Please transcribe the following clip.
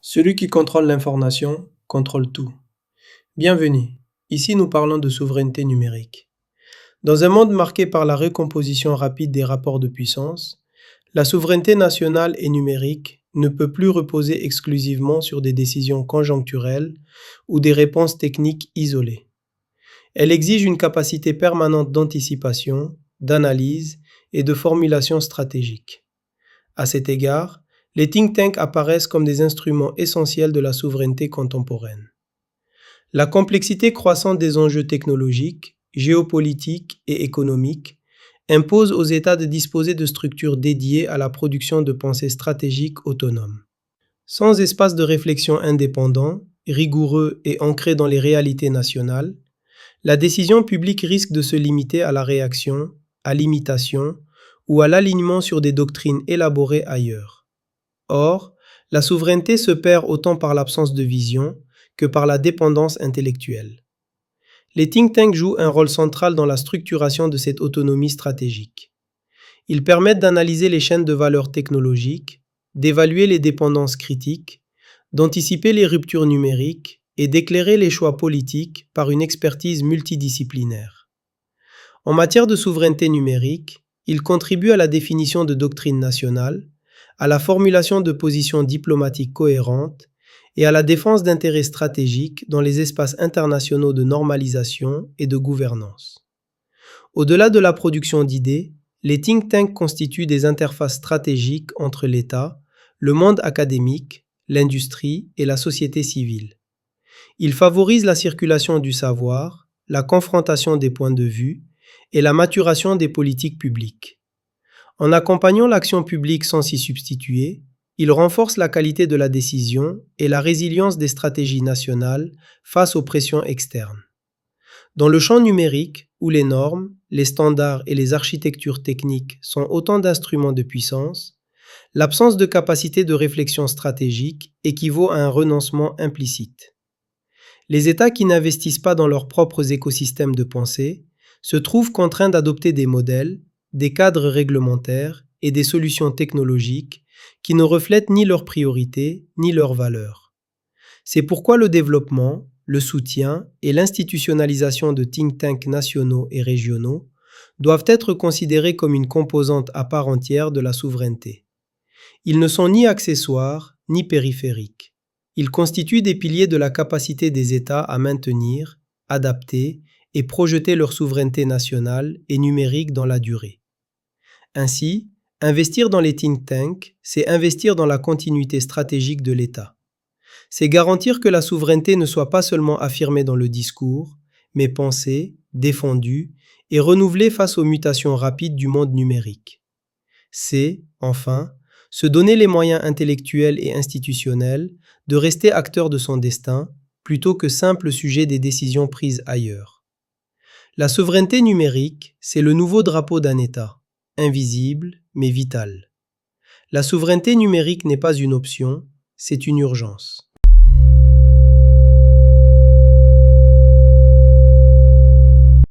Celui qui contrôle l'information contrôle tout. Bienvenue. Ici, nous parlons de souveraineté numérique. Dans un monde marqué par la recomposition rapide des rapports de puissance, la souveraineté nationale et numérique ne peut plus reposer exclusivement sur des décisions conjoncturelles ou des réponses techniques isolées. Elle exige une capacité permanente d'anticipation, d'analyse et de formulation stratégique. À cet égard, les think tanks apparaissent comme des instruments essentiels de la souveraineté contemporaine. La complexité croissante des enjeux technologiques, géopolitiques et économiques impose aux États de disposer de structures dédiées à la production de pensées stratégiques autonomes. Sans espace de réflexion indépendant, rigoureux et ancré dans les réalités nationales, la décision publique risque de se limiter à la réaction, à l'imitation ou à l'alignement sur des doctrines élaborées ailleurs. Or, la souveraineté se perd autant par l'absence de vision que par la dépendance intellectuelle. Les think tanks jouent un rôle central dans la structuration de cette autonomie stratégique. Ils permettent d'analyser les chaînes de valeur technologiques, d'évaluer les dépendances critiques, d'anticiper les ruptures numériques et d'éclairer les choix politiques par une expertise multidisciplinaire. En matière de souveraineté numérique, ils contribuent à la définition de doctrines nationales, à la formulation de positions diplomatiques cohérentes et à la défense d'intérêts stratégiques dans les espaces internationaux de normalisation et de gouvernance. Au-delà de la production d'idées, les think tanks constituent des interfaces stratégiques entre l'État, le monde académique, l'industrie et la société civile. Ils favorisent la circulation du savoir, la confrontation des points de vue et la maturation des politiques publiques. En accompagnant l'action publique sans s'y substituer, il renforce la qualité de la décision et la résilience des stratégies nationales face aux pressions externes. Dans le champ numérique, où les normes, les standards et les architectures techniques sont autant d'instruments de puissance, l'absence de capacité de réflexion stratégique équivaut à un renoncement implicite. Les États qui n'investissent pas dans leurs propres écosystèmes de pensée se trouvent contraints d'adopter des modèles, des cadres réglementaires et des solutions technologiques qui ne reflètent ni leurs priorités ni leurs valeurs. C'est pourquoi le développement, le soutien et l'institutionnalisation de think tanks nationaux et régionaux doivent être considérés comme une composante à part entière de la souveraineté. Ils ne sont ni accessoires ni périphériques. Ils constituent des piliers de la capacité des États à maintenir, adapter et projeter leur souveraineté nationale et numérique dans la durée. Ainsi, investir dans les think tanks, c'est investir dans la continuité stratégique de l'État. C'est garantir que la souveraineté ne soit pas seulement affirmée dans le discours, mais pensée, défendue et renouvelée face aux mutations rapides du monde numérique. C'est, enfin, se donner les moyens intellectuels et institutionnels de rester acteur de son destin plutôt que simple sujet des décisions prises ailleurs. La souveraineté numérique, c'est le nouveau drapeau d'un État, invisible mais vital. La souveraineté numérique n'est pas une option, c'est une urgence.